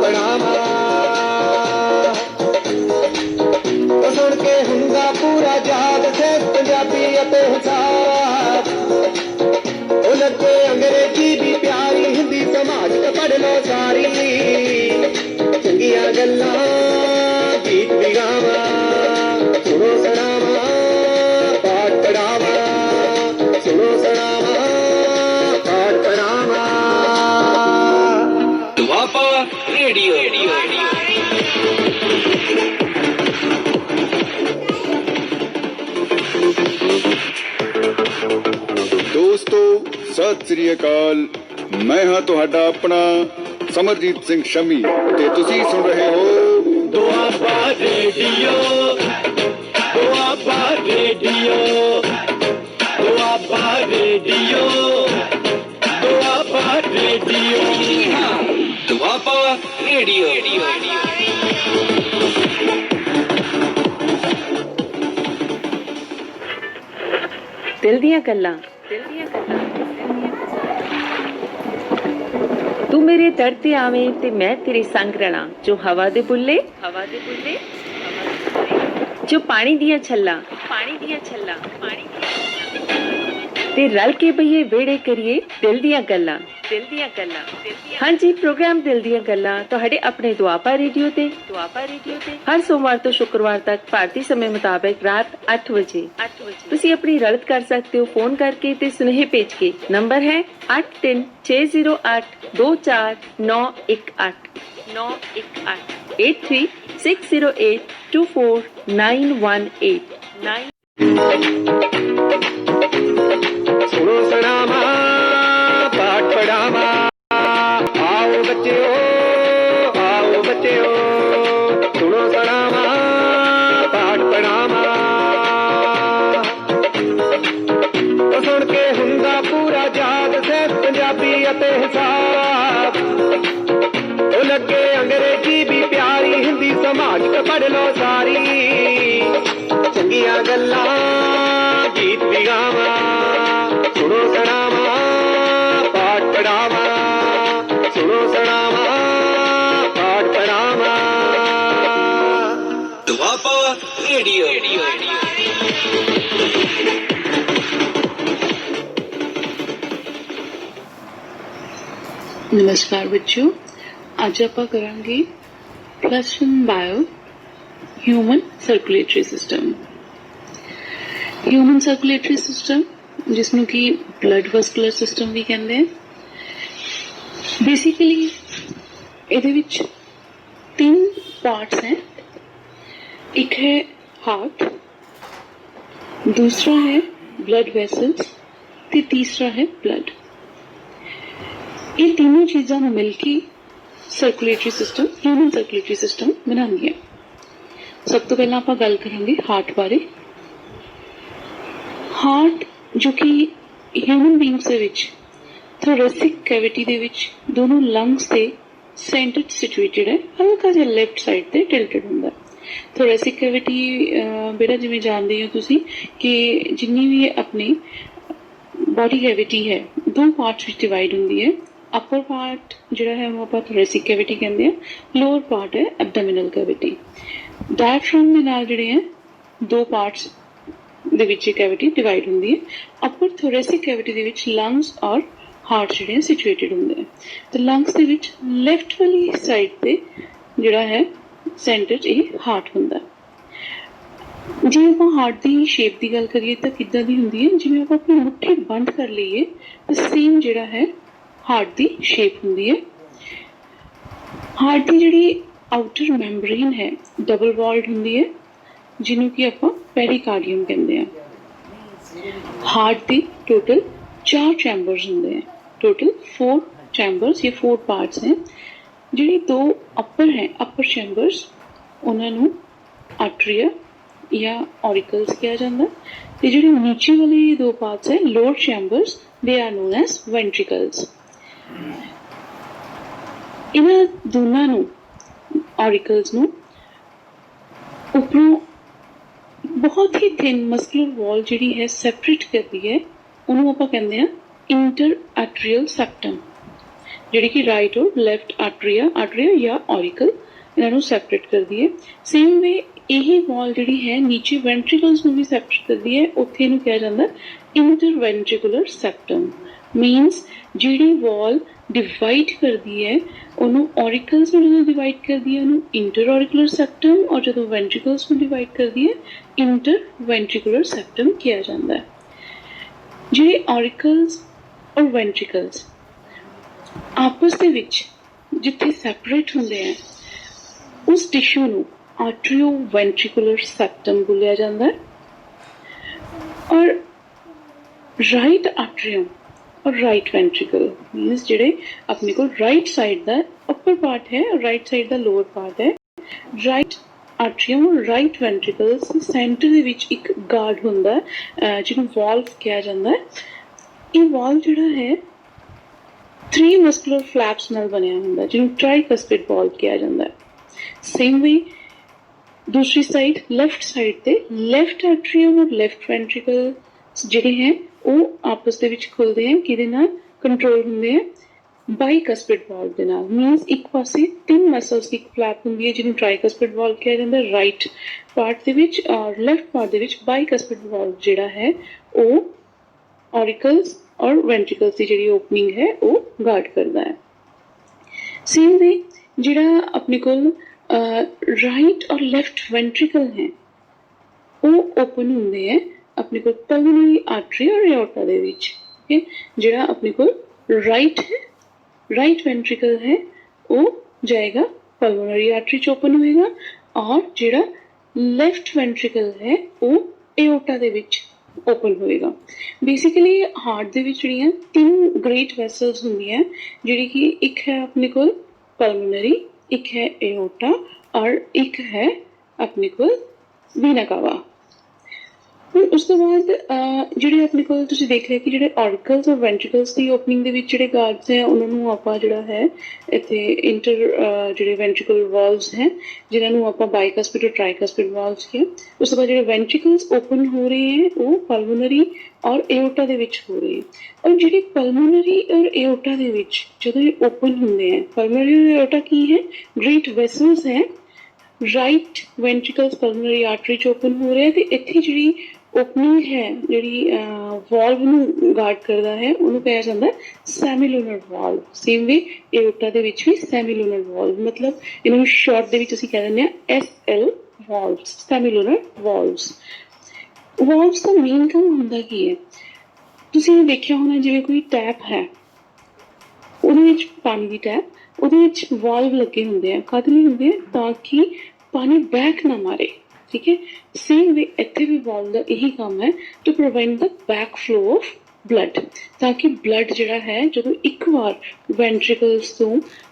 पड़ावा सुन के हुंदा पूरा जहाज से पंजाबी अते हिसाब लगे अंग्रेजी भी प्यारी हिंदी समाज ते पढ़ लो सारी चंगिया गल्लां गीत भी गावा सुनो सुनावा पाठ पढ़ावा सुनो सुनावा पाठ पढ़ावा दुआपा रेडियो दोस्तों सत श्री अकाल मैं हाँ तुहाडा अपना समरजीत सिंह शमी ते तुसी सुन रहे हो Doaba radio Doaba radio Doaba radio Doaba radio Doaba radio दिल दियां गल्लां तू मेरे दर ते आवे ते मैं तेरे संग रला जो हवा दे बुल्ले जो पानी दियां छल्ला ते रल के बईए वेड़े करिए दिल दियां गल्लां हाँ जी प्रोग्राम दिल दियां गल्लां तुहाडे अपने दुआपा रेडियो ते हर सोमवार तो शुक्रवार तक भारतीय समय मुताबिक रात 8 बजे तुसी अपनी रलत कर सकते हो फोन करके ते सुनेहे भेज के नंबर है 8360824918 सुनो सुनावा पाठ पढ़ावा आओ बच्चों सुनो सुनावा पाठ पढ़ावा सुन के हुंदा पूरा जहाज से पंजाबी अते हिसाब लगे अंग्रेजी भी प्यारी हिंदी समाज ते पढ़ लो सारी चंगिया गल्लां गीत भी गावा सुनो सुनावा पाठ पढ़ावा सुनो सुनावा पाठ पढ़ावा दुआपा रेडियो नमस्कार बच्चों आज ਆਪਾਂ ਕਰਾਂਗੇ +1 ਬਾਇਓ ਹਿਊਮਨ ਸਰਕੂਲੇਟਰੀ ਸਿਸਟਮ ਜਿਸਨੂੰ ਕਿ ਬਲੱਡ ਵਸਕੂਲਰ ਸਿਸਟਮ ਵੀ ਕਹਿੰਦੇ ਆ ਬੇਸਿਕਲੀ ਇਹਦੇ ਵਿੱਚ 3 ਪਾਰਟਸ हैं एक है हार्ट दूसरा है ब्लड वेसल्स ते तीसरा है ब्लड ये तीनों चीज़ों में मिलके circulatory system human circulatory system बनाती है सब तो पहला आप गल करांगे हार्ट बारे हार्ट जो कि ह्यूमन बींग्स दे विच थोरेसिक कैविटी दे विच दोनों लंग्स के सेंटर सिचुएटेड है हल्का जिहा लेफ्ट साइड ते टिल्टेड हुंदा है थोरेसिक कैविटी बेटा जिवें जानदे हो तुसीं कि जिन्नी भी अपनी बॉडी कैविटी है 2 पार्ट्स विच डिवाइड हुंदी है अपर पार्ट जिहड़ा है वो आपां थोरेसिक कैविटी कहंदे हैं लोअर पार्ट है एब्डोमिनल कैविटी डायफ्राम दे नाल जिहड़े हैं 2 पार्ट्स दे विच कैविटी डिवाइड हुंदी है अपर थोरेसिक कैविटी दे विच लंग्स और हार्ट जिहड़े सिचुएटेड हुंदे हैं ते लंग्स दे विच लेफ्ट वाली साइड ते जिहड़ा है सेंटर च हार्ट हुंदा जे आप हार्ट की शेप की गल करिए तो किदां दी हुंदी है जिवें आप अपनी मुट्ठी बंद कर लईए तो सेम जिहड़ा है हार्ट की शेप हुंदी है हार्ट की जिहड़ी आउटर मैंबरेन है डबल वॉल्ड हुंदी है जिन्हों कि आप पेरिकार्डियम कहते हैं हार्ट की टोटल 4 चैम्बर्स होंगे हैं टोटल 4 चैम्बर्स या 4 पार्ट्स हैं जिहड़ी 2 अपर हैं अपर चैम्बर्स उन्होंने आर्टरिया या ऑरिकल्स कहा जाता है तो जिहड़ी नीचे वाली 2 पार्ट्स है lower chambers they are known as ventricles इन्हां दोनों नूं ऑरिकल्स नूं उपरों बहुत ही थिन मस्कुलर वॉल जिहड़ी है सैपरेट करती है उन्होंने आप कहते हैं इंटर आर्टरियल सेप्टम ਜਿਹੜੀ ਕਿ ਰਾਈਟ ਔਰ ਲੈਫਟ ਆਰਟਰੀਆ ਜਾਂ ਔਰੀਕਲ ਇਹਨਾਂ ਨੂੰ ਸੈਪਰੇਟ ਕਰਦੀ ਹੈ। ਸੇਮ ਵੇ ਇਹ ਵਾਲ ਜਿਹੜੀ ਹੈ ਨੀਚੇ ਵੈਂਟਰੀਕਲਸ ਨੂੰ ਵੀ ਸੈਪਰੇਟ ਕਰਦੀ ਹੈ, ਉੱਥੇ ਇਹਨੂੰ ਕਿਹਾ ਜਾਂਦਾ ਇੰਟਰਵੈਂਟਰੀਕੁਲਰ ਸੈਪਟਮ। ਮੀਨਸ ਜਿਹੜੀ ਵਾਲ डिवाइड करती है उन्होंने ऑरिकल्स में जो डिवाइड करती है उन्होंने इंटर ऑरिकुलर सेप्टम, और जो वेंट्रिकल्स में डिवाइड करती है इंटर वेंट्रिकुलर सेप्टम किया जाता है। जिहड़े ऑरिकल्स और वेंट्रिकल्स आपस दे विच जिथे सैपरेट होंदे हैं उस टिश्यू नूं आर्टरियो वेंट्रिकुलर सेप्टम बोलिया जाता है। और राइट आर्टरियम और राइट वेंट्रिकल मीनस जिहड़े अपने को राइट साइड का अपर पार्ट है और राइट साइड का लोअर पार्ट है। राइट आर्टरियम और राइट वेंट्रिकल्स सेंटर दे विच एक गार्ड हुंदा है जिन्हों वॉल्व कहा जाता है। ये वॉल्व जिहड़ा है 3 मस्कुलर फ्लैप्स नाल बनिया हुंदा जिन्हों ट्राइकस्पिड वॉल्व कहा जाता है। सेम वे दूसरी साइड लेफ्ट साइड ते लेफ्ट आर्टरियम और लेफ्ट वेंट्रिकल जिहड़े हैं वो आपस दे विच खुलते हैं किहदे नाल कंट्रोल होंदे हैं बाईकस्पिड वॉल्व दे नाल। मीनस एक पासे 3 मसल्स की एक फ्लैप होंदी है जिन्हों ट्राइकस्पिड वॉल्व कहा जाता है राइट पार्ट दे विच, और लेफ्ट पार्ट दे विच बाईकस्पिड वॉल्व जिहड़ा है वो ऑरिकल्स और वेंट्रिकल्स की जिहड़ी ओपनिंग है वो गार्ड करता है। सेम वे जिहड़ा अपने कोल राइट और लेफ्ट वेंट्रिकल है वो ओपन होंदे हैं अपने को पल्मोनरी आर्टरी और एओर्टा दे विच। ठीक है, जिहड़ा अपने को राइट है राइट वेंट्रिकल है वो जाएगा पल्मोनरी आर्टरी च ओपन होएगा, और जिहड़ा लेफ्ट वेंट्रिकल है वो एओर्टा दे विच ओपन होएगा। बेसिकली हार्ट दे विच जिहड़ियां 3 ग्रेट वैसल्स हुंदियां जिहड़ी कि एक है अपने को पल्मोनरी, एक है एओर्टा और एक है अपने को वीना कावा। उस तो बाद जिहड़े अपने को तुसीं देख रहे कि जिहड़े ऑरिकल्स और वेंट्रिकल्स की ओपनिंग दे विच जिहड़े गार्ड्स हैं उन्होंने आपां जिहड़ा है इत्थे इंटर जिहड़े वेंट्रिकुलर वॉल्व्स हैं जिन्हां नूं आपां बाईकस्पिड और ट्राइकस्पिड वॉल्व्स किया। उस तो बाद जिहड़े वेंट्रिकल्स ओपन हो रहे हैं वो पल्मोनरी और एओर्टा दे विच हो रहे हैं। और जिहड़े पल्मोनरी और एओर्टा दे विच जदों ये ओपन हुंदे हैं, पल्मोनरी और एओर्टा की है ग्रेट वेसल्स हैं, राइट वेंट्रिकल्स पल्मोनरी आर्टरी च ओपन हो रहे हैं, तो इत्थे जिहड़ी ओपनिंग है जिहड़ी वॉल्व नूं गार्ड करता है उन्होंने कहा जाता है सैमिलूनर वॉल्व। सेम वे एओर्टा दे विच भी सैमिलूनर वॉल्व, मतलब इन्होंने शॉर्ट दे विच असीं कह दिंदे आ SL वॉल्व्स, सैमिलूनर वॉल्व्स। वॉल्व्स का मेन काम हुंदा की है, तुसीं देखिया होना जिवें कोई टैप है ਉਹਦੇ ਵਿੱਚ पानी की टैप ਉਹਦੇ ਵਿੱਚ वॉल्व लगे हुंदे हैं, काहदे लई हुंदे हैं ताकि पानी बैक ना मारे। ठीक है, सेम वे इत्थे भी वॉल्व का यही काम है to prevent the back flow of blood, ताकि ब्लड जिहड़ा है जो एक बार वेंट्रिकल्स तो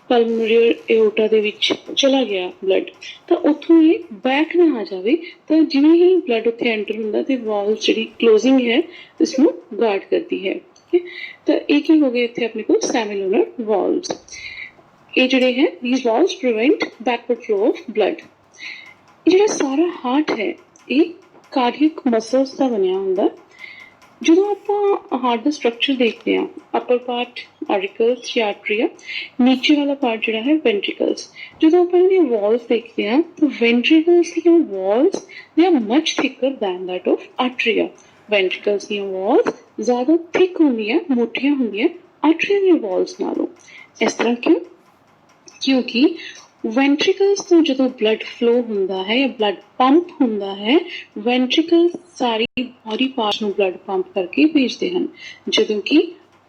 पल्मोनरी और एओर्टा दे विच चला गया ब्लड तो उत्थों ये बैक ना आ जाए, तो जिवें ही ब्लड उत्थे एंटर हुंदा ते वॉल्व जिहड़ी क्लोजिंग है इसनूं गार्ड करती है। ठीक है, तो एक ही हो गए इत्थे अपने को सैमिलूनर वॉल्व्स। ये जिहड़े हैं these valves prevent backward flow of blood. जिहड़ा सारा हार्ट है ये कार्डियक मसल्स का बनिया हुंदा। जो आप हार्ट का स्ट्रक्चर देखते हैं अपर पार्ट ऑरिकल्स या आर्टरिया, नीचे वाला पार्ट जो है वेंट्रिकल्स। जो आप वॉल्स देखते हैं तो वेंट्रिकल्स की walls they are much thicker than that of arteria. Ventricles की वॉल्स ज़्यादा थिक होंदियां, मोटियां होंदियां आर्टरिया की वॉल्स नालों। इस तरह क्यों? क्योंकि वेंट्रिकल्स तो जो ब्लड फ्लो होंदा है या ब्लड पंप होंदा है, वेंट्रिकल्स सारी बॉडी पार्ट्स में ब्लड पंप करके भेजते हैं, जदों कि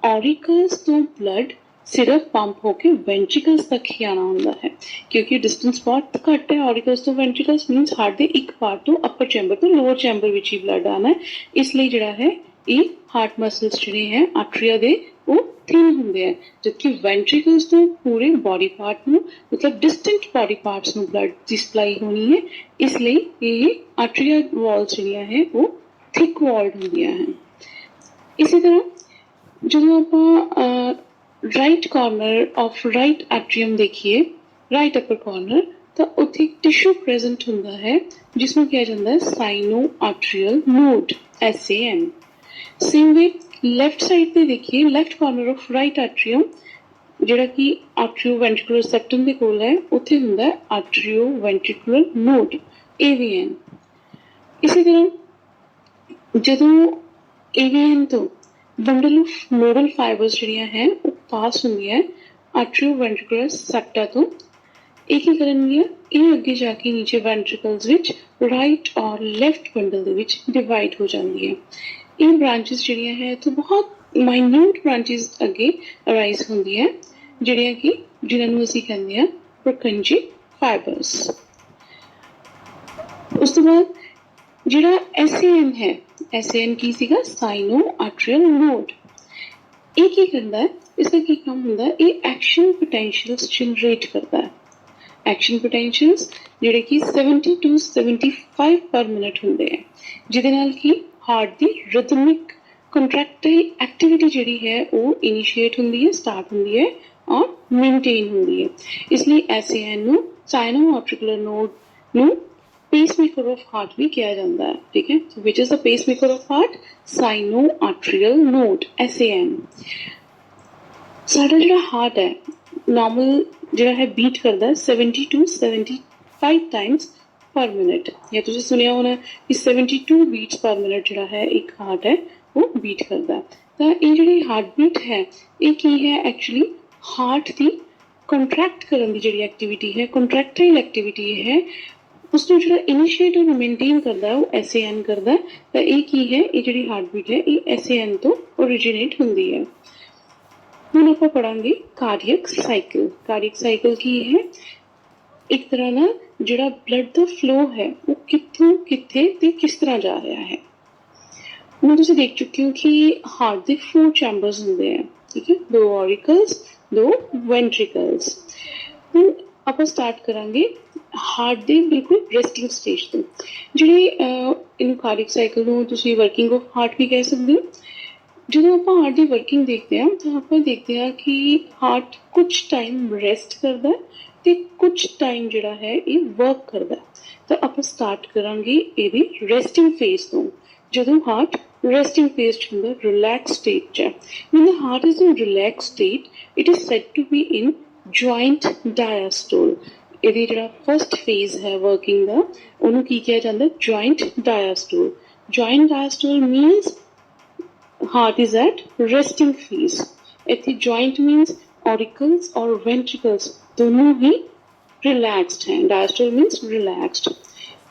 ऑरिकल्स तो ब्लड सिर्फ पंप होके वेंट्रिकल्स तक ही आना होंदा है। क्योंकि डिस्टेंस बहुत घट है ऑरिकल्स तो वेंट्रिकल्स, मीनस हार्ट के एक पार्ट तो अपर चैंबर तो लोअर चैंबर विच ही ब्लड आना है, इसलिए जिहड़ा है ये हार्ट मसल्स जिहड़े हैं आर्टरिया दे वो थिन होंदे हैं, जबकि वेंट्रिकल्स तो पूरे बॉडी पार्ट में मतलब डिस्टेंट बॉडी पार्ट्स में ब्लड की सप्लाई होनी है, इसलिए ये आर्टरिया वॉल्स जिहड़ियां है वो थिक वॉल्ड होंदियां हैं। इसी तरह जो आप right corner of right atrium देखिए, राइट अपर कॉर्नर, तो उत्थे टिश्यू प्रेजेंट होंदा है जिसमें कहा जाता है sino arterial node SAN। Same way left side पे देखिए, left corner of right atrium ਜਿਹੜਾ ਕਿ ਆਰਟਰੀਓ ਵੈਂਟਰੀਕੂਲਰ ਸੈਪਟਮ ਦੇ ਕੋਲ ਹੈ, ਉੱਥੇ ਹੁੰਦਾ ਹੈ ਆਰਟਰੀਓ ਵੈਂਟਰੀਕੂਲਰ ਨੋਡ AVN। ਇਸੇ ਤਰ੍ਹਾਂ ਜਦੋਂ AVN ਤੋਂ ਬੰਡਲ ਆਫ ਨੋਡਲ ਫਾਈਬਰਸ ਜਿਹੜੀਆਂ ਹੈ ਉਹ ਪਾਸ ਹੁੰਦੀਆਂ ਆਰਟਰੀਓ ਵੈਂਟਰੀਕੂਲਰ ਸੈਪਟਾ ਤੋਂ, ਇਹ ਕੀ ਕਰਨਗੀਆਂ, ਇਹ ਅੱਗੇ ਜਾ ਕੇ ਨੀਚੇ ਵੈਂਟਰੀਕਲਸ ਵਿੱਚ ਰਾਈਟ ਔਰ ਲੈਫਟ ਬੰਡਲ ਦੇ ਵਿੱਚ ਡਿਵਾਈਡ ਹੋ ਜਾਂਦੀਆਂ। ਇਹ ਬ੍ਰਾਂਚਿਸ ਜਿਹੜੀਆਂ ਹੈ ਤੋਂ ਬਹੁਤ ਮਾਈਨਿਊਟ ਬ੍ਰਾਂਚਿਸ ਅੱਗੇ ਅਰਾਈਜ਼ ਹੁੰਦੀਆਂ, ਜਿਨ੍ਹਾਂ ਨੂੰ ਅਸੀਂ ਕਹਿੰਦੇ ਹਾਂ ਪ੍ਰਕੰਜੀ ਫਾਈਬਰਸ। ਉਸ ਤੋਂ ਬਾਅਦ ਜਿਹੜਾ SAN ਹੈ, SAN ਕੀ ਸੀਗਾ, ਸਾਈਨੋ ਆਰਟਰੀਅਲ ਨੋਡ। ਇਹ ਕੀ ਕਰਦਾ ਹੈ, ਇਸਦਾ ਕੀ ਕੰਮ ਹੁੰਦਾ ਹੈ, ਇਹ ਐਕਸ਼ਨ ਪੋਟੈਂਸ਼ੀਅਲਸ ਜਨਰੇਟ ਕਰਦਾ ਹੈ। ਐਕਸ਼ਨ ਪੋਟੈਂਸ਼ੀਅਲਸ ਜਿਹੜੇ ਕਿ 70 to 75 ਪਰ ਮਿੰਟ ਹੁੰਦੇ ਹੈ, ਜਿਹਦੇ ਨਾਲ ਕਿ ਹਾਰਟ ਦੀ ਰਿਦਮਿਕ ਕੰਟਰੈਕਟਾਈਲ ਐਕਟੀਵਿਟੀ ਜਿਹੜੀ ਹੈ ਉਹ ਇਨੀਸ਼ੀਏਟ ਹੁੰਦੀ ਹੈ, ਸਟਾਰਟ ਹੁੰਦੀ ਹੈ ਔਰ ਮੇਨਟੇਨ ਹੁੰਦੀ ਹੈ। ਇਸ ਲਈ SAN ਨੂੰ ਸਾਈਨੋ ਆਰਟਰੀਕੂਲਰ ਨੋਡ ਨੂੰ ਪੇਸਮੇਕਰ ਆਫ ਹਾਰਟ ਵੀ ਕਿਹਾ ਜਾਂਦਾ ਹੈ। ਠੀਕ ਹੈ, so which is the pacemaker of heart, sino arterial node SAN। ਸਾਡਾ ਜਿਹੜਾ ਹਾਰਟ ਹੈ ਨਾਰਮਲ ਜਿਹੜਾ ਹੈ ਬੀਟ ਕਰਦਾ ਹੈ 70 to 75 ਟਾਈਮਸ ਪਰ ਮਿੰਟ, ਜਾਂ ਤੁਸੀਂ ਸੁਣਿਆ ਹੋਣਾ ਕਿ 72 ਬੀਟਸ ਪਰ ਮਿੰਟ ਜਿਹੜਾ ਹੈ ਇੱਕ ਹਾਰਟ ਹੈ ਉਹ ਬੀਟ ਕਰਦਾ। ਤਾਂ ਇਹ ਜਿਹੜੀ ਹਾਰਟ ਬੀਟ ਹੈ ਇਹ ਕੀ ਹੈ, ਐਕਚੁਅਲੀ ਹਾਰਟ ਦੀ ਕੰਟਰੈਕਟ ਕਰਨ ਦੀ ਜਿਹੜੀ ਐਕਟੀਵਿਟੀ ਹੈ, ਕੰਟਰੈਕਟਾਈਲ ਐਕਟੀਵਿਟੀ ਹੈ, ਉਸਨੂੰ ਜਿਹੜਾ ਇਨੀਸ਼ੀਏਟ ਔਰ ਮੇਨਟੇਨ ਕਰਦਾ ਉਹ SAN ਕਰਦਾ। ਤਾਂ ਇਹ ਕੀ ਹੈ, ਇਹ ਜਿਹੜੀ ਹਾਰਟ ਬੀਟ ਹੈ ਇਹ SAN ਤੋਂ ਓਰੀਜੀਨੇਟ ਹੁੰਦੀ ਹੈ। ਹੁਣ ਆਪਾਂ ਪੜਾਂਗੇ ਕਾਰਡੀਅਕ ਸਾਈਕਲ। ਕਾਰਡੀਅਕ ਸਾਈਕਲ ਕੀ ਹੈ, ਇੱਕ ਤਰ੍ਹਾਂ ਨਾਲ ਜਿਹੜਾ ਬਲੱਡ ਦਾ ਫਲੋ ਹੈ ਉਹ ਕਿੱਥੋਂ ਕਿੱਥੇ ਤੇ ਕਿਸ ਤਰ੍ਹਾਂ ਜਾ ਰਿਹਾ ਹੈ। ਹੁਣ ਤੁਸੀਂ ਦੇਖ ਚੁੱਕੇ ਹੋ ਕਿ ਹਾਰਟ ਦੇ 4 ਚੈਂਬਰਸ ਹੁੰਦੇ ਆ, ਠੀਕ ਹੈ, 2 ਔਰੀਕਲਸ 2 ਵੈਂਟਰੀਕਲਸ। ਹੁਣ ਆਪਾਂ ਸਟਾਰਟ ਕਰਾਂਗੇ ਹਾਰਟ ਦੇ ਬਿਲਕੁਲ ਰੈਸਟਿੰਗ ਸਟੇਜ ਤੋਂ। ਜਿਹੜੀ ਇਹਨੂੰ ਕਾਰਡੀਅਕ ਸਾਈਕਲ ਨੂੰ ਤੁਸੀਂ ਵਰਕਿੰਗ ਆਫ ਹਾਰਟ ਵੀ ਕਹਿ ਸਕਦੇ ਹੋ। ਜਦੋਂ ਆਪਾਂ ਹਾਰਟ ਦੀ ਵਰਕਿੰਗ ਦੇਖਦੇ ਹਾਂ ਤਾਂ ਆਪਾਂ ਦੇਖਦੇ ਹਾਂ ਕਿ ਹਾਰਟ ਕੁਝ ਟਾਈਮ ਰੈਸਟ ਕਰਦਾ ਤੇ ਕੁਝ ਟਾਈਮ ਜਿਹੜਾ ਹੈ ਇਹ ਵਰਕ ਕਰਦਾ। ਤਾਂ ਆਪਾਂ ਸਟਾਰਟ ਕਰਾਂਗੇ ਇਹਦੀ ਰੈਸਟਿੰਗ ਫੇਜ਼ ਤੋਂ। ਜਦੋਂ ਹਾਰਟ resting phase ਹੁੰਦਾ, relaxed state 'ਚ ਹੈ। When the heart is in relaxed state, it is said to be in joint diastole. ਇਹਦੀ ਜਿਹੜਾ ਫਸਟ ਫੇਜ਼ ਹੈ ਵਰਕਿੰਗ ਦਾ ਉਹਨੂੰ ਕੀ ਕਿਹਾ ਜਾਂਦਾ, joint diastole. Joint diastole means heart is at resting phase. ਇੱਥੇ joint means auricles or ventricles ਦੋਨੋਂ ਹੀ relaxed हैं. diastole means relaxed.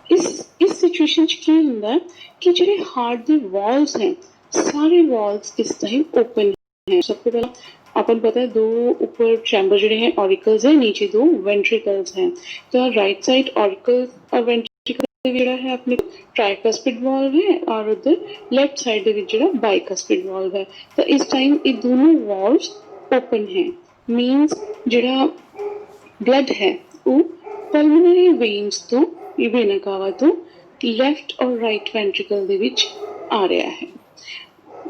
ਇਸ ਸਿਚੁਏਸ਼ਨ 'ਚ ਕੀ ਹੁੰਦਾ ਕਿ ਜਿਹੜੇ ਹਾਰਟ ਦੇ ਵਾਲਸ ਹੈ ਸਾਰੇ ਵਾਲਸ ਇਸ ਟਾਈਮ ਓਪਨ ਹੈ। ਸਭ ਤੋਂ ਪਹਿਲਾਂ ਆਪਾਂ ਨੂੰ ਪਤਾ ਹੈ 2 ऊपर चैम्बर ਜਿਹੜੇ ਹੈ ऑरिकल्स है, नीचे 2 वेंट्रिकल्स हैं। तो राइट साइड ऑरिकल और वेंट्रिकल ਜਿਹੜਾ ਹੈ ਆਪਣੇ ट्राइकस्पिड वाल्व है और उधर लेफ्ट साइड ਦੇ ਵਿੱਚ ਜਿਹੜਾ बाइकस्पिड वाल्व है। तो इस टाइम ये दोनों वाल्व्स ओपन है, मीन्स ਜਿਹੜਾ ब्लड है वो पल्मोनरी वेन्स ਤੋਂ वेना कावा ਤੋਂ ਲੈਫਟ ਔਰ ਰਾਈਟ ਵੈਂਟਰੀਕਲ ਦੇ ਵਿੱਚ ਆ ਰਿਹਾ ਹੈ।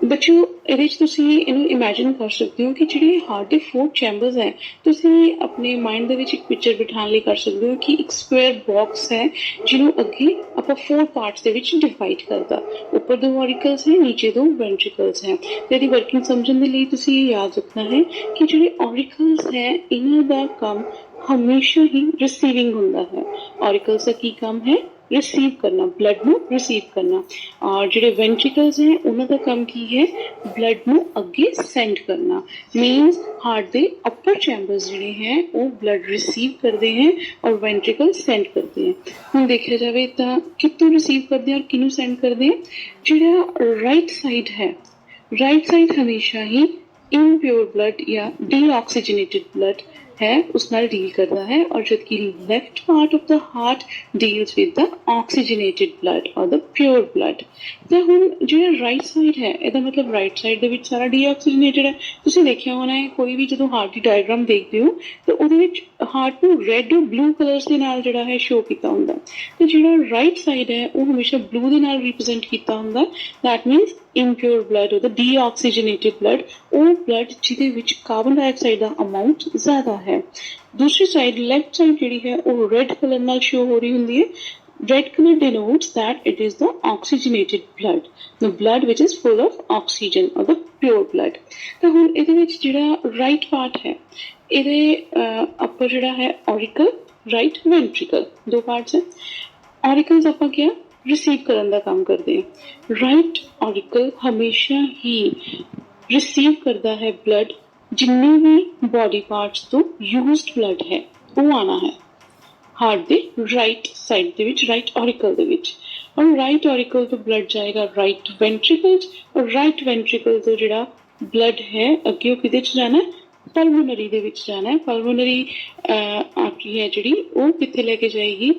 ਬੱਚਿਓ ਇਹਦੇ 'ਚ ਤੁਸੀਂ ਇਹਨੂੰ ਇਮੈਜਿਨ ਕਰ ਸਕਦੇ ਹੋ ਕਿ ਜਿਹੜੇ ਹਾਰਟ ਦੇ 4 ਚੈਂਬਰਸ ਹੈ, ਤੁਸੀਂ ਆਪਣੇ ਮਾਈਂਡ ਦੇ ਵਿੱਚ ਇੱਕ ਪਿਕਚਰ ਬਿਠਾਉਣ ਲਈ ਕਰ ਸਕਦੇ ਹੋ ਕਿ ਇੱਕ ਸਕੁਅਰ ਬਾਕਸ ਹੈ ਜਿਹਨੂੰ ਅੱਗੇ ਆਪਾਂ 4 ਪਾਰਟਸ ਦੇ ਵਿੱਚ ਡਿਵਾਈਡ ਕਰਦਾ। ਉੱਪਰ 2 ਔਰੀਕਲਸ ਹੈ, ਨੀਚੇ 2 ਵੈਂਟਰੀਕਲਸ ਹੈ। ਤੇ ਇਹਦੀ ਵਰਕਿੰਗ ਸਮਝਣ ਦੇ ਲਈ ਤੁਸੀਂ ਇਹ ਯਾਦ ਰੱਖਣਾ ਹੈ ਕਿ ਜਿਹੜੇ ਔਰੀਕਲਸ ਹੈ ਇਹਨਾਂ ਦਾ ਕੰਮ ਹਮੇਸ਼ਾ ਹੀ ਰਿਸੀਵਿੰਗ ਹੁੰਦਾ ਹੈ। ਔਰੀਕਲਸ ਦਾ ਕੀ ਕੰਮ ਹੈ, रिसीव करना, ब्लड ਨੂੰ रिसीव करना। और ਜਿਹੜੇ वेंट्रिकल्स हैं ਉਹਨਾਂ ਦਾ ਕੰਮ ਕੀ ਹੈ, ब्लड ਨੂੰ ਅੱਗੇ सेंड करना। मीन्स हार्ट ਦੇ अपर चैम्बर्स ਜਿਹੜੇ हैं ਉਹ ब्लड रिसीव ਕਰਦੇ हैं और वेंट्रिकल सेंड करते हैं। ਹੁਣ ਦੇਖਿਆ ਜਾਵੇ ਤਾਂ ਕਿੱਥੋਂ रिसीव ਕਰਦੇ हैं और ਕਿਹਨੂੰ सेंड ਕਰਦੇ हैं। ਜਿਹੜਾ राइट साइड है, राइट साइड हमेशा ही इम्प्योर ब्लड या डीऑक्सीजनेटेड ब्लड है उस नाल डील करता है, और जबकि left part of the heart deals with the oxygenated blood और द प्योर ब्लड। तो हुण जिहड़ा राइट साइड है ਇਹਦਾ मतलब राइट साइड ਦੇ ਵਿੱਚ ਸਾਰਾ ਡੀਆਕਸੀਜनेटेड ਹੈ। ਤੁਸੀਂ ਦੇਖਿਆ ਹੋਣਾ ਹੈ ਕੋਈ ਵੀ ਜਦੋਂ ਹਾਰਟ ਦੀ ਡਾਇਗਰਾਮ ਦੇਖਦੇ ਹੋ ਤਾਂ ਉਹਦੇ ਵਿੱਚ ਹਾਰਟ ਨੂੰ ਰੈੱਡ ਔਰ ਬਲੂ ਕਲਰਸ ਦੇ ਨਾਲ ਜਿਹੜਾ ਹੈ ਸ਼ੋ ਕੀਤਾ ਹੁੰਦਾ, ਤੇ ਜਿਹੜਾ ਰਾਈਟ ਸਾਈਡ ਹੈ ਉਹ ਹਮੇਸ਼ਾ ਬਲੂ ਦੇ ਨਾਲ ਰਿਪਰੈਜ਼ੈਂਟ ਕੀਤਾ ਹੁੰਦਾ। That means impure blood or the deoxygenated blood, ਉਹ blood ਜਿਹਦੇ ਵਿੱਚ ਕਾਰਬਨ ਡਾਈਆਕਸਾਈਡ ਦਾ ਅਮਾਊਂਟ ਜ਼ਿਆਦਾ ਹੈ। ਦੂਸਰੀ ਸਾਈਡ ਲੈਫਟ ਸਾਈਡ ਜਿਹੜੀ ਹੈ ਉਹ ਰੈੱਡ ਕਲਰ ਨਾਲ ਸ਼ੋ ਹੋ ਰਹੀ ਹੁੰਦੀ ਹੈ, Red color denotes that it is the oxygenated blood, the blood which is full of oxygen or the pure blood. ਤਾਂ ਹੁਣ ਇਹਦੇ ਵਿੱਚ ਜਿਹੜਾ right part ਹੈ, ਇਹਦੇ upper ਜਿਹੜਾ ਹੈ auricle, right ventricle, ਦੋ parts ਹੈ. Auricles ਆਪਾਂ ਕਿਹਾ receive ਕਰਨ ਦਾ ਕੰਮ ਕਰਦੇ ਹਾਂ. Right auricle ਹਮੇਸ਼ਾ ਹੀ receive ਕਰਦਾ ਹੈ blood, ਜਿੰਨੇ ਵੀ body parts ਤੋਂ used blood ਹੈ ਉਹ ਆਣਾ ਹੈ ਹਾਰਟ ਦੇ ਰਾਈਟ ਸਾਈਡ ਦੇ ਵਿੱਚ, ਰਾਈਟ ਔਰੀਕਲ ਦੇ ਵਿੱਚ. ਔਰ ਰਾਈਟ ਔਰੀਕਲ ਤੋਂ ਬਲੱਡ ਜਾਏਗਾ ਰਾਈਟ ਵੈਂਟਰੀਕਲ 'ਚ, ਔਰ ਰਾਈਟ ਵੈਂਟਰੀਕਲ ਤੋਂ ਜਿਹੜਾ ਬਲੱਡ ਹੈ ਅੱਗੇ ਉਹ ਕਿਹਦੇ 'ਚ ਜਾਣਾ, ਪਲਮੋਨਰੀ ਦੇ ਵਿੱਚ ਜਾਣਾ ਹੈ. ਪਲਮੋਨਰੀ ਆਰਟਰੀ ਹੈ ਜਿਹੜੀ ਉਹ ਕਿੱਥੇ ਲੈ ਕੇ ਜਾਏਗੀ,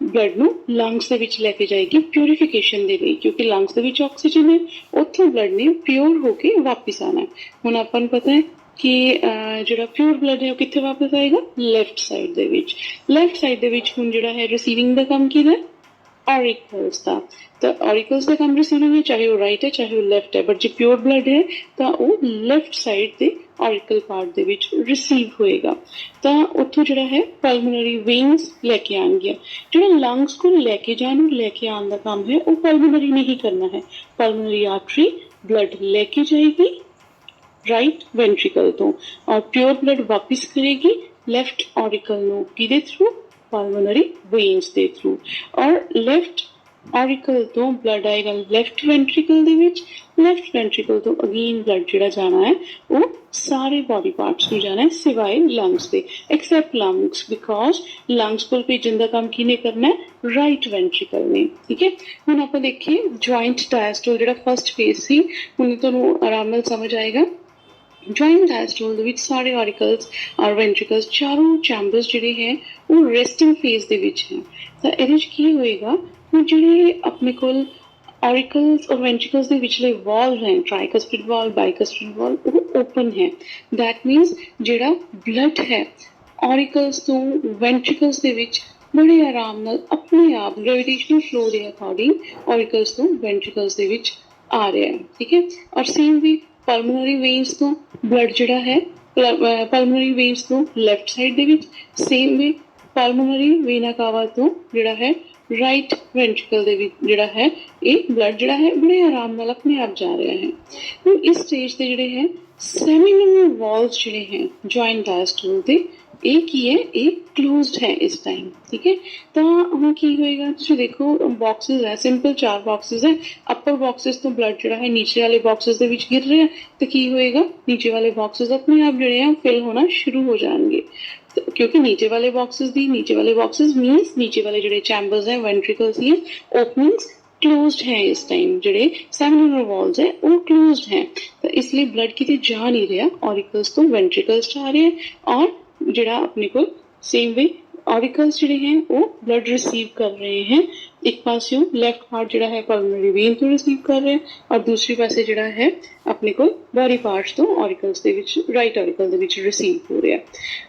ਬਲੱਡ ਨੂੰ ਲੰਗਸ ਦੇ ਵਿੱਚ ਲੈ ਕੇ ਜਾਏਗੀ ਪਿਊਰੀਫਿਕੇਸ਼ਨ ਦੇ ਲਈ, ਕਿਉਂਕਿ ਲੰਗਸ ਦੇ ਵਿੱਚ ਆਕਸੀਜਨ ਹੈ, ਉੱਥੋਂ ਬਲੱਡ ਨੇ ਪਿਓਰ ਹੋ ਕੇ ਵਾਪਿਸ ਆਉਣਾ. ਹੁਣ ਆਪਾਂ ਨੂੰ ਪਤਾ ਹੈ ਕਿ ਜਿਹੜਾ ਪਿਓਰ ਬਲੱਡ ਹੈ ਉਹ ਕਿੱਥੇ ਵਾਪਸ ਆਏਗਾ, ਲੈਫਟ ਸਾਈਡ ਦੇ ਵਿੱਚ. ਲੈਫਟ ਸਾਈਡ ਦੇ ਵਿੱਚ ਹੁਣ ਜਿਹੜਾ ਹੈ ਰਿਸੀਵਿੰਗ ਦਾ ਕੰਮ ਕਿਹਦਾ, ਔਰੀਕਲਸ ਦਾ. ਤਾਂ ਔਰੀਕਲਸ ਦਾ ਕੰਮ ਰਿਸੀਵਿੰਗ ਹੈ, ਚਾਹੇ ਉਹ ਰਾਈਟ ਹੈ ਚਾਹੇ ਉਹ ਲੈਫਟ ਹੈ, ਬਟ ਜੇ ਪਿਓਰ ਬਲੱਡ ਹੈ ਤਾਂ ਉਹ ਲੈਫਟ ਸਾਈਡ ਦੇ ਔਰੀਕਲ ਪਾਰਟ ਦੇ ਵਿੱਚ ਰਿਸੀਵ ਹੋਏਗਾ. ਤਾਂ ਉੱਥੋਂ ਜਿਹੜਾ ਹੈ ਪਲਮੋਨਰੀ ਵੇਨਸ ਲੈ ਕੇ ਆਉਣਗੀਆਂ. ਜਿਹੜਾ ਲੰਗਸ ਕੋਲ ਲੈ ਕੇ ਜਾਣ, ਲੈ ਕੇ ਆਉਣ ਦਾ ਕੰਮ ਹੈ ਉਹ ਪਲਮੋਨਰੀ ਨੇ ਹੀ ਕਰਨਾ ਹੈ. ਪਲਮੋਨਰੀ ਆਰਟਰੀ ਬਲੱਡ ਲੈ ਕੇ ਜਾਏਗੀ ਰਾਈਟ ਵੈਂਟਰੀਕਲ ਤੋਂ, ਔਰ ਪਿਓਰ ਬਲੱਡ ਵਾਪਿਸ ਕਰੇਗੀ ਲੈਫਟ ਔਰੀਕਲ ਨੂੰ, ਕਿਹਦੇ ਥਰੂ, ਪਲਮੋਨਰੀ ਵੇਨਸ ਦੇ ਥਰੂ. ਔਰ ਲੈਫਟ ਔਰੀਕਲ ਤੋਂ ਬਲੱਡ ਆਏਗਾ ਲੈਫਟ ਵੈਂਟਰੀਕਲ ਦੇ ਵਿੱਚ. ਲੈਫਟ ਵੈਂਟਰੀਕਲ ਤੋਂ ਅਗੇਨ ਬਲੱਡ ਜਿਹੜਾ ਜਾਣਾ ਹੈ ਉਹ ਸਾਰੇ ਬੋਡੀ ਪਾਰਟਸ ਨੂੰ ਜਾਣਾ ਹੈ ਸਿਵਾਏ ਲੰਗਸ ਦੇ, ਐਕਸੈਪਟ ਲੰਗਸ, ਬਿਕੋਜ਼ ਲੰਗਸ ਕੋਲ ਭੇਜਣ ਦਾ ਕੰਮ ਕਿਹਨੇ ਕਰਨਾ ਹੈ, ਰਾਈਟ ਵੈਂਟਰੀਕਲ ਨੇ. ਠੀਕ ਹੈ, ਹੁਣ ਆਪਾਂ ਦੇਖੀਏ ਜੁਆਇੰਟ ਡਾਇਸਟੋਲ ਜਿਹੜਾ ਫਸਟ ਫੇਜ਼ ਸੀ, ਹੁਣ ਤੁਹਾਨੂੰ ਆਰਾਮ ਨਾਲ ਸਮਝ ਆਏਗਾ. ਜੁਆਇੰਟ ਡਾਇਸਟੋਲ ਦੇ ਵਿੱਚ ਸਾਰੇ ਔਰੀਕਲਸ ਔਰ ਵੈਂਟਰੀਕਲਸ ਚਾਰੋਂ ਚੈਂਬਰਸ ਜਿਹੜੇ ਹੈ ਉਹ ਰੈਸਟਿੰਗ ਫੇਜ਼ ਦੇ ਵਿੱਚ ਹੈ. ਤਾਂ ਇਹਦੇ ਵਿੱਚ ਕੀ ਹੋਏਗਾ, ਹੁਣ ਜਿਹੜੇ ਆਪਣੇ ਕੋਲ ਔਰੀਕਲਸ ਔਰ ਵੈਂਟਰੀਕਲਸ ਦੇ ਵਿਚਲੇ ਵਾਲ ਹੈ, ਟ੍ਰਾਈਕਸਪਿਡ ਵਾਲ, ਬਾਈਕਸਪਿਡ ਵਾਲ, ਉਹ ਓਪਨ ਹੈ. ਦੈਟ ਮੀਨਸ ਜਿਹੜਾ ਬਲੱਡ ਹੈ ਔਰੀਕਲਸ ਤੋਂ ਵੈਂਟਰੀਕਲਸ ਦੇ ਵਿੱਚ ਬੜੇ ਆਰਾਮ ਨਾਲ ਆਪਣੇ ਆਪ ਗ੍ਰੈਵਿਟੇਸ਼ਨਲ ਫਲੋ ਦੇ ਅਕੋਰਡਿੰਗ ਔਰੀਕਲਸ ਤੋਂ ਵੈਂਟਰੀਕਲਸ ਦੇ ਵਿੱਚ ਆ ਰਿਹਾ ਹੈ. ਠੀਕ ਹੈ, ਔਰ ਸੇਮ ਵੀ ਪਲਮੋਨਰੀ ਵੇਨਸ ਤੋਂ ਬਲੱਡ ਜਿਹੜਾ ਹੈ ਪਲਮੋਨਰੀ ਵੇਨਸ ਤੋਂ ਲੈਫਟ ਸਾਈਡ ਦੇ ਵਿੱਚ, ਸੇਮ ਵੀ ਪਲਮੋਨਰੀ ਵੇਨਾ ਕਾਵਾ ਤੋਂ ਜਿਹੜਾ ਹੈ ਰਾਈਟ ਵੈਂਟਰੀਕਲ ਦੇ ਵਿੱਚ ਜਿਹੜਾ ਹੈ ਇਹ ਬਲੱਡ ਜਿਹੜਾ ਹੈ ਬੜੇ ਆਰਾਮ ਨਾਲ ਆਪਣੇ ਆਪ ਜਾ ਰਿਹਾ ਹੈ. ਹੁਣ ਇਸ ਸਟੇਜ ਤੇ ਜਿਹੜੇ ਹੈ ਸੈਮੀਨਲ ਵਾਲਸ ਜਿਹੜੇ ਹੈ ਜੁਆਇੰਟ ਡਾਇਸਟੋਲ ਦੇ, ਇਹ ਕੀ ਹੈ, ਇਹ ਕਲੋਜ਼ਡ ਹੈ ਇਸ ਟਾਈਮ. ਠੀਕ ਹੈ, ਤਾਂ ਹੁਣ ਕੀ ਹੋਏਗਾ, ਤੁਸੀਂ ਦੇਖੋ ਬਾਕਸਿਸ ਹੈ, ਸਿੰਪਲ 4 ਬਾਕਸਿਸ ਹੈ. ਅਪਰ ਬਾਕਸਿਸ ਤੋਂ ਬਲੱਡ ਜਿਹੜਾ ਹੈ ਨੀਚੇ ਵਾਲੇ ਬਾਕਸਿਸ ਦੇ ਵਿੱਚ ਗਿਰ ਰਿਹਾ, ਤੇ ਕੀ ਹੋਏਗਾ, ਨੀਚੇ ਵਾਲੇ ਬਾਕਸਿਸ ਆਪਣੇ ਆਪ ਜਿਹੜੇ ਆ ਫਿਲ ਹੋਣਾ ਸ਼ੁਰੂ ਹੋ ਜਾਣਗੇ, ਕਿਉਂਕਿ ਨੀਚੇ ਵਾਲੇ ਬਾਕਸਿਸ ਮੀਨਸ ਨੀਚੇ ਵਾਲੇ ਜਿਹੜੇ ਚੈਂਬਰਸ ਹੈ ਵੈਂਟਰੀਕਲਸ ਦੀਆਂ ਓਪਨਿੰਗਸ ਕਲੋਜ਼ਡ ਹੈ ਇਸ ਟਾਈਮ, ਜਿਹੜੇ ਸੈਮੀਨਲ ਵਾਲਸ ਹੈ ਉਹ ਕਲੋਜ਼ਡ ਹੈ. ਤਾਂ ਇਸ ਲਈ ਬਲੱਡ ਕਿਤੇ ਜਾ ਨਹੀਂ ਰਿਹਾ, ਔਰੀਕਲਸ ਤੋਂ ਵੈਂਟਰੀਕਲਸ ਜਾ ਰਿਹਾ, ਔਰ ਜਿਹੜਾ ਆਪਣੇ ਕੋਲ ਸੇਮ ਵੇ ਔਰੀਕਲਸ ਜਿਹੜੇ ਹੈ ਉਹ ਬਲੱਡ ਰਿਸੀਵ ਕਰ ਰਹੇ ਹੈ. ਇੱਕ ਪਾਸਿਓਂ ਲੈਫਟ ਪਾਰਟ ਜਿਹੜਾ ਹੈ ਪਲਮੋਨਰੀ ਵੇਨ ਤੋਂ ਰਿਸੀਵ ਕਰ ਰਿਹਾ, ਔਰ ਦੂਸਰੇ ਪਾਸੇ ਜਿਹੜਾ ਹੈ ਆਪਣੇ ਕੋਲ ਬੋਡੀ ਪਾਰਟਸ ਤੋਂ ਔਰੀਕਲਸ ਦੇ ਵਿੱਚ, ਰਾਈਟ ਔਰੀਕਲ ਦੇ ਵਿੱਚ ਰਿਸੀਵ ਹੋ ਰਿਹਾ.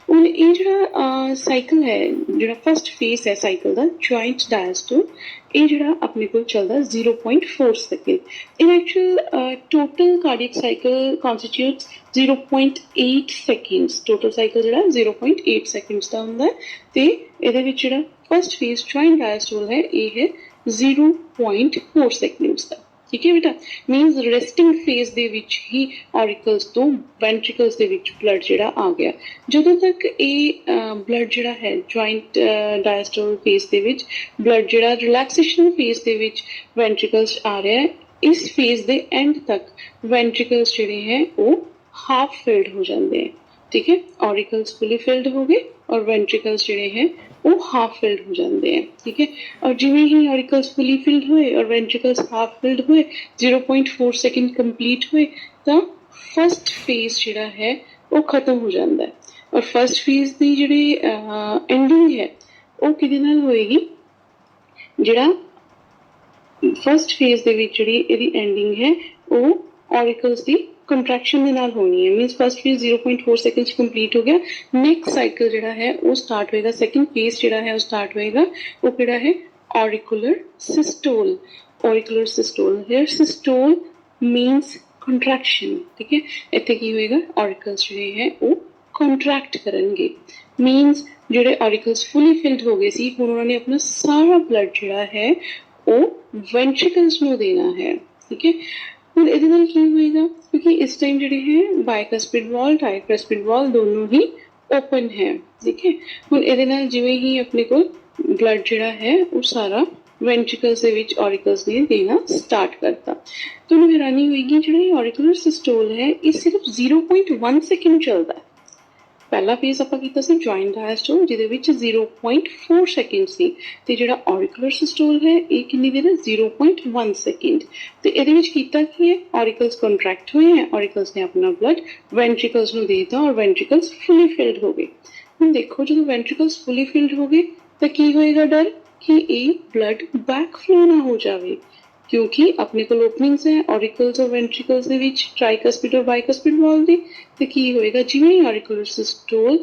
ਹੁਣ ਇਹ ਜਿਹੜਾ ਸਾਈਕਲ ਹੈ, ਜਿਹੜਾ ਫਸਟ ਫੇਸ ਹੈ ਸਾਈਕਲ ਦਾ ਜੁਆਇੰਟ ਡਾਇਸਟੋਲ, ਇਹ ਜਿਹੜਾ ਆਪਣੇ ਕੋਲ ਚੱਲਦਾ 0.4 second. In actual total cardiac cycle constitutes 0.8 seconds. Total cycle ਜਿਹੜਾ 0.8 ਸੈਕਿੰਡਸ ਦਾ ਹੁੰਦਾ ਹੈ, ਤੇ ਇਹਦੇ ਵਿੱਚ ਜਿਹੜਾ ਫਸਟ ਫੇਸ ਜੁਆਇੰਟ ਡਾਇਸਟੋਲ ਹੈ ਇਹ ਹੈ 0.4 ਸੈਕਿੰਡਸ ਦਾ. ਠੀਕ ਹੈ ਬੇਟਾ, ਮੀਨਸ ਰੈਸਟਿੰਗ ਫੇਜ਼ ਦੇ ਵਿੱਚ ਹੀ ਔਰੀਕਲਸ ਤੋਂ ਵੈਂਟਰੀਕਲਸ ਦੇ ਵਿੱਚ ਬਲੱਡ ਜਿਹੜਾ ਆ ਗਿਆ. ਜਦੋਂ ਤੱਕ ਇਹ ਬਲੱਡ ਜਿਹੜਾ ਹੈ ਜੁਆਇੰਟ ਡਾਇਸਟੋਲ ਫੇਜ਼ ਦੇ ਵਿੱਚ ਬਲੱਡ ਜਿਹੜਾ ਰਿਲੈਕਸੇਸ਼ਨ ਫੇਜ਼ ਦੇ ਵਿੱਚ ਵੈਂਟਰੀਕਲਸ ਆ ਰਿਹਾ ਹੈ, ਇਸ ਫੇਜ਼ ਦੇ ਐਂਡ ਤੱਕ ਵੈਂਟਰੀਕਲਸ ਜਿਹੜੇ ਹੈ ਉਹ ਹਾਫ ਫਿਲਡ ਹੋ ਜਾਂਦੇ ਹੈ. ਠੀਕ ਹੈ, ਔਰੀਕਲਸ ਫੁੱਲੀ ਫਿਲਡ ਹੋ ਗਏ ਔਰ ਵੈਂਟਰੀਕਲਸ ਜਿਹੜੇ ਹੈ ਉਹ ਹਾਫ ਫਿਲਡ ਹੋ ਜਾਂਦੇ हैं. ठीक है, और जिमें ही ऑरिकल्स फुली फिल्ड हुए और वेंट्रिकल्स हाफ फिल्ड हुए 0.4 सेकेंड कंप्लीट हुए तो फस्ट फेज जिहड़ा है वो खत्म हो जाता है. और फस्ट फेज की जिहड़ी एंडिंग है वो किहदे नाल होएगी, जिहड़ा फस्ट फेज दे विच जिहड़ी इहदी एंडिंग है वो ऑरिकल्स की कंट्रैक्शन के नाल होनी है. मीनस फस्ट फेज 0.4 सेकंड कंप्लीट हो गया. नेक्स्ट साइकिल जिहड़ा है वो स्टार्ट होएगा, सेकंड फेज जिहड़ा है वो स्टार्ट होएगा, वो किहड़ा है auricular systole. Auricular systole, here systole मीनस contraction. ठीक है, इत्थे की होएगा ऑरिकल्स जिहड़े है वो ਕੰਟਰੈਕਟ ਕਰਨਗੇ। ਮੀਨਸ ਜਿਹੜੇ ऑरिकल्स फुली फिल्ड हो गए सी, ਹੁਣ ਉਹਨਾਂ ਨੇ ਆਪਣਾ ਸਾਰਾ ਬਲੱਡ ਜਿਹੜਾ ਹੈ ਉਹ ਵੈਂਟ੍ਰਿਕਲਸ ਨੂੰ ਦੇਣਾ ਹੈ। ਠੀਕ ਹੈ, ਹੁਣ ਇਹਦੇ ਨਾਲ ਕੀ ਹੋਏਗਾ, ਕਿਉਂਕਿ ਇਸ ਟਾਈਮ ਜਿਹੜੇ ਹੈ ਬਾਇਕਸਪਿਡ ਵਾਲ ਟ੍ਰਾਈਕਸਪਿਡ ਵਾਲ ਦੋਨੋਂ ਹੀ ਓਪਨ ਹੈ। ਠੀਕ ਹੈ, ਹੁਣ ਇਹਦੇ ਨਾਲ ਜਿਵੇਂ ਹੀ ਆਪਣੇ ਕੋਲ ਬਲੱਡ ਜਿਹੜਾ ਹੈ ਉਹ ਸਾਰਾ ਵੈਂਟ੍ਰਿਕਲਸ ਦੇ ਵਿੱਚ ऑरिकल्स ਨੇ ਦੇਣਾ ਸਟਾਰਟ ਕਰਤਾ। ਤੁਹਾਨੂੰ ਹੈਰਾਨੀ ਹੋਏਗੀ ਜਿਹੜਾ ਇਹ ऑरिकुलर सिस्टोल है ਇਹ ਸਿਰਫ 0.1 ਸੈਕਿੰਡ ਚੱਲਦਾ ਹੈ। ਪਹਿਲਾ ਫੇਜ਼ ਆਪਾਂ ਕੀਤਾ ਸੀ ਜੁਆਇੰਟ ਡਾਇਸਟੋਲ ਜਿਹਦੇ ਵਿੱਚ 0.4 ਸੈਕਿੰਡ ਸੀ, ਤੇ ਜਿਹੜਾ ऑरिकुलर सिस्टोल है ਇਹ ਕਿੰਨੀ ਦੇਰ ਹੈ 0.1 ਸੈਕਿੰਡ। ਤੇ ਇਹਦੇ ਵਿੱਚ ਕੀਤਾ ਕੀ ਹੈ, ऑरिकल्स ਕੰਟਰੈਕਟ ਹੋਏ ਹੈ, ऑरिकल्स ਨੇ ਆਪਣਾ ਬਲੱਡ ਵੈਂਟ੍ਰਿਕਲਸ ਨੂੰ ਦੇ ਦਿੱਤਾ ਔਰ ਵੈਂਟ੍ਰਿਕਲਸ ਫੁੱਲੀ ਫਿਲਡ ਹੋ ਗਏ। ਹੁਣ ਦੇਖੋ ਜਦੋਂ ਵੈਂਟ੍ਰਿਕਲਸ ਫੁੱਲੀ ਫਿਲਡ ਹੋ ਗਏ ਤਾਂ ਕੀ ਹੋਏਗਾ, ਡਰ ਕਿ ਇਹ ਬਲੱਡ ਬੈਕ ਫਲੋ ਨਾ ਹੋ ਜਾਵੇ, ਕਿਉਂਕਿ ਆਪਣੇ ਕੋਲ ਓਪਨਿੰਗਸ ਹੈ ऑरिकल्स और वेंट्रिकल्स ਦੇ ਵਿੱਚ ट्राइकस्पिड और बाइकस्पिड वाल ਦੀ। ਤੇ ਕੀ ਹੋਏਗਾ, ਜਿਵੇਂ ਹੀ ऑरिकुलर सिस्टोल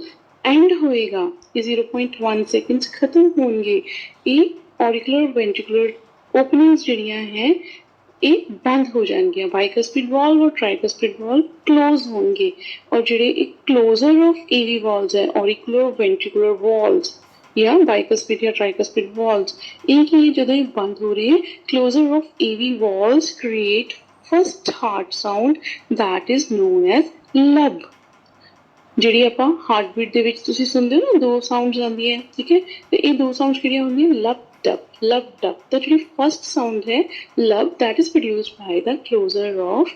ਐਂਡ ਹੋਏਗਾ ਇਹ 0.1 ਸੈਕਿੰਡਸ ਖਤਮ ਹੋਣਗੇ, ਇਹ ऑरिकुलर वेंट्रिकुलर ਓਪਨਿੰਗਸ ਜਿਹੜੀਆਂ ਹੈ ਇਹ ਬੰਦ ਹੋ ਜਾਣਗੀਆਂ, बाइकस्पिड वाल और ट्राइकस्पिड वाल क्लोज होंगे। और ਜਿਹੜੇ एक क्लोजर ऑफ AV वाल्स है ऑरिकुलर वेंट्रिकुलर वाल्स या बाइकस्पिड या ट्राइकस्पिड वाल्स, एक ही ਜਦੋਂ ਇਹ ਬੰਦ ਹੋ ਰਹੇ closure of AV walls create first heart sound that is known as lub। ਜਿਹੜੀ ਆਪਾਂ ਹਾਰਟ ਬੀਟ ਦੇ ਵਿੱਚ ਤੁਸੀਂ ਸੁਣਦੇ ਹੋ ਨਾ ਦੋ ਸਾਊਂਡਸ ਆਉਂਦੀਆਂ, ਠੀਕ ਹੈ, ਤੇ ਇਹ ਦੋ ਸਾਊਂਡਸ ਕਿਹੜੀਆਂ ਹੁੰਦੀਆਂ, ਲਬ ਡਬ। ਤਾਂ ਜਿਹੜੀ ਫਸਟ ਸਾਊਂਡ ਹੈ ਲਬ that is produced by the closer of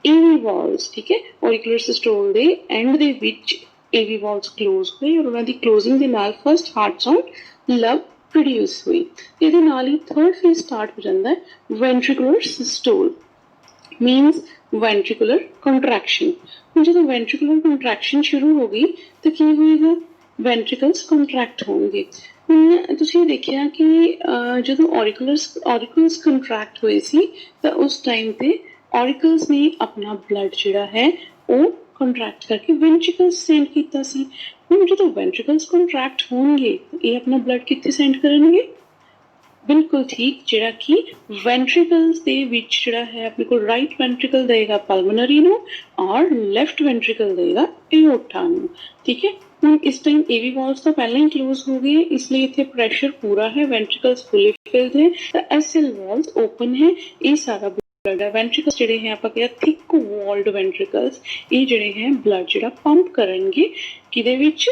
AV walls। ਠੀਕ ਹੈ, ऑरिकुलर सिस्टोल ਦੇ ਐਂਡ ਦੇ ਵਿੱਚ AV walls close ਹੋਏ ਔਰ ਉਹਨਾਂ ਦੀ ਕਲੋਜ਼ਿੰਗ ਦੇ ਨਾਲ ਫਸਟ ਹਾਰਟ ਸਾਊਂਡ ਲਬ ਪ੍ਰੋਡਿਊਸ ਹੋਈ। ਇਹਦੇ ਨਾਲ ਹੀ ਥਰਡ ਫੇਜ਼ ਸਟਾਰਟ ਹੋ ਜਾਂਦਾ ਹੈ ਵੈਂਟ੍ਰਿਕੂਲਰ ਸਿਸਟੋਲ, ਮੀਨਸ ਵੈਂਟ੍ਰਿਕੂਲਰ ਕੰਟਰੈਕਸ਼ਨ। ਹੁਣ ਜਦੋਂ ਵੈਂਟ੍ਰਿਕੂਲਰ ਕੰਟਰੈਕਸ਼ਨ ਸ਼ੁਰੂ ਹੋ ਗਈ ਤਾਂ ਕੀ ਹੋਏਗਾ, ਵੈਂਟ੍ਰਿਕਲਸ ਕੰਟਰੈਕਟ ਹੋਣਗੇ। ਹੁਣ ਤੁਸੀਂ ਦੇਖਿਆ ਕਿ ਜਦੋਂ ऑरिकल्स ਕੰਟਰੈਕਟ ਹੋਏ ਸੀ ਤਾਂ ਉਸ ਟਾਈਮ ਤੇ ऑरिकल्स ਨੇ ਆਪਣਾ ਬਲੱਡ ਜਿਹੜਾ ਹੈ ਉਹ ਕੰਟਰੈਕਟ ਕਰਕੇ ਵੈਂਟ੍ਰਿਕਲਸ ਸੈਂਡ ਕੀਤਾ ਸੀ। ਹੁਣ ਜਦੋਂ ਵੈਂਟ੍ਰਿਕਲਸ ਕੰਟਰੈਕਟ ਹੋਣਗੇ ਇਹ ਆਪਣਾ ਬਲੱਡ ਕਿੱਥੇ ਸੈਂਡ ਕਰਨਗੇ, ਬਿਲਕੁਲ ਠੀਕ, ਜਿਹੜਾ ਕਿ ਵੈਂਟ੍ਰਿਕਲਸ ਦੇ ਵਿੱਚ ਜਿਹੜਾ ਹੈ ਆਪਣੇ ਕੋਲ ਰਾਈਟ ਵੈਂਟ੍ਰਿਕਲ ਦੇਗਾ ਪਲਮੋਨਰੀ ਨੂੰ ਔਰ ਲੈਫਟ ਵੈਂਟ੍ਰਿਕਲ ਦੇਗਾ ਏਓਰਟਾ ਨੂੰ। ਠੀਕ ਹੈ, ਹੁਣ ਇਸ ਟਾਈਮ AV ਵਾਲਸ ਤਾਂ ਪਹਿਲਾਂ ਹੀ ਕਲੋਜ਼ ਹੋ ਗਏ, ਇਸ ਲਈ ਇੱਥੇ ਪ੍ਰੈਸ਼ਰ ਪੂਰਾ ਹੈ, ਵੈਂਟ੍ਰਿਕਲਸ ਫੁੱਲੀ ਫਿਲਡ ਹੈ, ਤਾਂ SL ਵਾਲਸ ਓਪਨ ਹੈ। ਇਹ ਸਾਰਾ ਬਲੱਡ ਹੈ, ਵੈਂਟ੍ਰਿਕਲਸ ਜਿਹੜੇ ਹੈ ਆਪਾਂ ਕਿਹਾ ਥਿਕ ਵਾਲਡ ਵੈਂਟ੍ਰਿਕਲਸ, ਇਹ ਜਿਹੜੇ ਹੈ ਬਲੱਡ ਜਿਹੜਾ ਪੰਪ ਕਰਨਗੇ ਕਿਹਦੇ ਵਿੱਚ,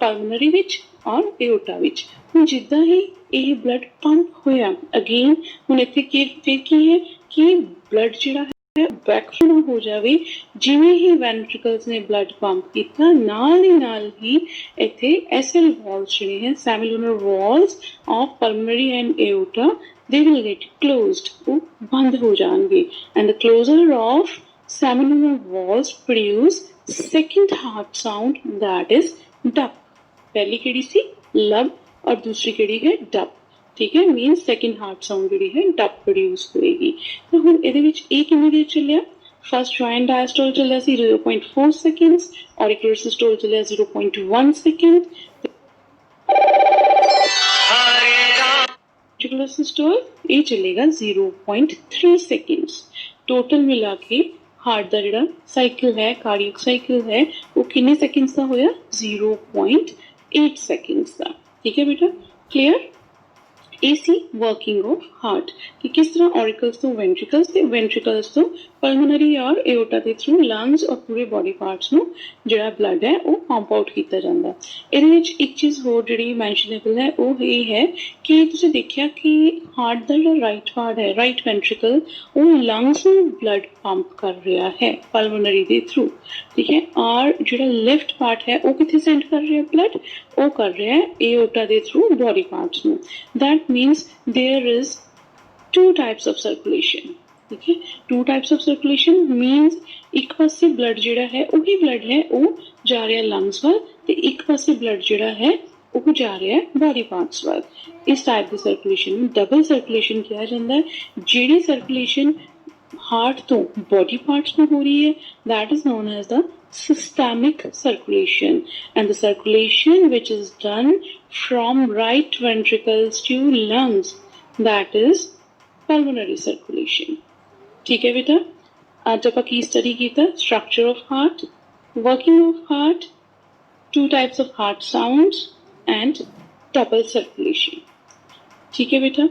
ਪਲਮੋਨਰੀ ਵਿੱਚ ਔਰ ਏਓਰਟਾ ਵਿੱਚ। ਹੁਣ ਜਿੱਦਾਂ ਹੀ ਇਹ ਬਲੱਡ ਪੰਪ ਹੋਇਆ ਅਗੇਨ, ਹੁਣ ਇੱਥੇ ਫਿਰ ਕੀ ਹੈ ਕਿ ਬਲੱਡ ਜਿਹੜਾ ਹੈ ਬੈਕ ਫਲੋ ਹੋ ਜਾਵੇ। ਜਿਵੇਂ ਹੀ ਵੈਂਟ੍ਰਿਕਲਸ ਨੇ ਬਲੱਡ ਪੰਪ ਕੀਤਾ ਨਾਲ ਹੀ ਇੱਥੇ SL ਵਾਲਸ ਜਿਹੜੇ ਹੈ semilunar valves of pulmonary and aorta they will get closed, ਉਹ ਬੰਦ ਹੋ ਜਾਣਗੇ। and the closer of semilunar walls produce second heart sound that is dub। ਪਹਿਲੀ ਕਿਹੜੀ ਸੀ ਲਬ ਔਰ ਦੂਸਰੀ ਕਿਹੜੀ ਹੈ ਡਬ। ਠੀਕ ਹੈ, ਮੀਨ ਸੈਕਿੰਡ ਹਾਰਟ ਸਾਊਂਡ ਜਿਹੜੀ ਹੈ ਡਬ ਪ੍ਰੋਡਿਊਸ ਹੋਏਗੀ। ਤਾਂ ਹੁਣ ਇਹਦੇ ਵਿੱਚ ਇਹ ਕਿੰਨੀ ਦੇਰ ਚੱਲਿਆ, ਫਸਟ ਜੁਆਇੰਟ ਡਾਇਸਟੋਲ ਚੱਲਿਆ ਸੀ 0.4 ਸੈਕਿੰਡਸ, ऑरिकुलर सिस्टोल ਚੱਲਿਆ 0.1 ਸੈਕਿੰਡ, ऑरिकुलर सिस्टोल ਇਹ ਚੱਲੇਗਾ 0.3 ਸੈਕਿੰਡਸ। ਟੋਟਲ ਮਿਲਾ ਕੇ ਹਾਰਟ ਦਾ ਜਿਹੜਾ ਸਾਈਕਲ ਹੈ, ਕਾਰਡੀਅਕ ਸਾਈਕਲ ਹੈ, ਉਹ ਕਿੰਨੇ ਸੈਕਿੰਡਸ ਦਾ ਹੋਇਆ, 0.8 ਸੈਕਿੰਡਸ ਦਾ। ਠੀਕ ਹੈ ਬੇਟਾ, ਕਲੀਅਰ। ਇਹ ਸੀ ਵਰਕਿੰਗ ਆਫ ਹਾਰਟ ਕਿ ਕਿਸ ਤਰ੍ਹਾਂ ऑरिकल्स ਤੋਂ ਵੈਂਟ੍ਰਿਕਲਸ ਤੇ ਵੈਂਟ੍ਰਿਕਲਸ ਤੋਂ ਪਲਮੋਨਰੀ ਔਰ ਏਓਰਟਾ ਦੇ ਥਰੂ ਲੰਗਸ ਔਰ ਪੂਰੇ ਬੋਡੀ ਪਾਰਟਸ ਨੂੰ ਜਿਹੜਾ ਬਲੱਡ ਹੈ ਉਹ ਪੰਪ ਆਊਟ ਕੀਤਾ ਜਾਂਦਾ। ਇਹਦੇ ਵਿੱਚ ਇੱਕ ਚੀਜ਼ ਹੋਰ ਜਿਹੜੀ ਮੈਂਸ਼ਨੇਬਲ ਹੈ ਉਹ ਇਹ ਹੈ ਕਿ ਤੁਸੀਂ ਦੇਖਿਆ ਕਿ ਹਾਰਟ ਦਾ ਜਿਹੜਾ ਰਾਈਟ ਪਾਰਟ ਹੈ, ਰਾਈਟ ਵੈਂਟ੍ਰਿਕਲ, ਉਹ ਲੰਗਸ ਨੂੰ ਬਲੱਡ ਪੰਪ ਕਰ ਰਿਹਾ ਹੈ ਪਲਮੋਨਰੀ ਦੇ ਥਰੂ। ਠੀਕ ਹੈ, ਔਰ ਜਿਹੜਾ ਲੈਫਟ ਪਾਰਟ ਹੈ ਉਹ ਕਿੱਥੇ ਸੈਂਡ ਕਰ ਰਿਹਾ ਬਲੱਡ, ਉਹ ਕਰ ਰਿਹਾ ਹੈ ਏਓਰਟਾ ਦੇ ਥਰੂ ਬੋਡੀ ਪਾਰਟਸ ਨੂੰ। that means there is two types of circulation। ठीक है, two types of circulation means एक पासे blood ਜਿਹੜਾ ਹੈ ਉਹੀ blood ਹੈ ਉਹ ਜਾ ਰਿਹਾ lungs ਵੱਲ ਤੇ ਇੱਕ ਪਾਸੇ blood ਜਿਹੜਾ ਹੈ ਉਹ ਜਾ ਰਿਹਾ body parts ਵੱਲ। ਇਸ type ਦੀ circulation ਨੂੰ double circulation ਕਿਹਾ ਜਾਂਦਾ ਹੈ। ਜਿਹੜੀ circulation heart ਤੋਂ body parts ਨੂੰ ਹੋ ਰਹੀ ਹੈ that is known as the systemic circulation, and the circulation which is done from right ventricles to lungs that is pulmonary circulation। ठीक है बेटा, आज आप की स्टडी की था structure of heart, working of heart, 2 types of heart sounds and double circulation. ठीक है बेटा,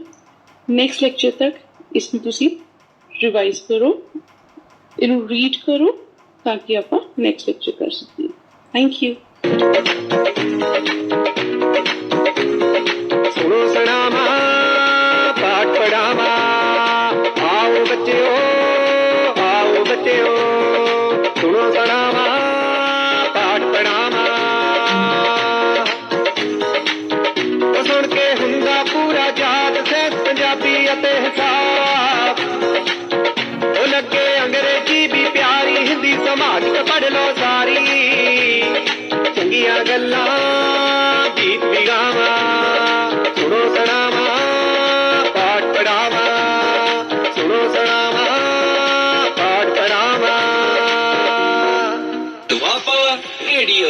नेक्स्ट लेक्चर तक इसमें ਤੁਸੀਂ ਰਿਵਾਈਜ਼ ਕਰੋ, ਇਹਨੂੰ ਰੀਡ ਕਰੋ ਤਾਂ ਕਿ ਆਪਾਂ ਨੈਕਸਟ ਲੈਕਚਰ ਕਰ ਸਕੀਏ। Thank you. सुनो सनामा पाठ पढ़ावा आओ बच्चों सुनो सनामा पाठ पढ़ावा ਉਹ ਸੁਣ ਕੇ ਹੁੰਦਾ ਪੂਰਾ ਯਾਦ ਸਹਿਤ ਪੰਜਾਬੀ ਅਤੇ ਹਿਸਾਬ ਉਹ ਲੱਗੇ ਅੰਗਰੇਜ਼ੀ ਵੀ ਪਿਆਰੀ ਹਿੰਦੀ ਸਮਾਜਿਕ ਪੜ੍ਹ ਲਓ ਸਾਰੀ ਚੰਗੀਆਂ ਗੱਲਾਂ ਗੀਤ ਵੀ ਗਾਵਾਂ ਸੁਣੋ ਸੁਣਾਵਾ ਪਾਠ ਪੜਾਵਾ ਸੁਣੋ ਸੁਣਾਵਾ ਪਾਠ ਪੜਾਵਾ ਦੁਆਬਾ ਰੇਡੀਓ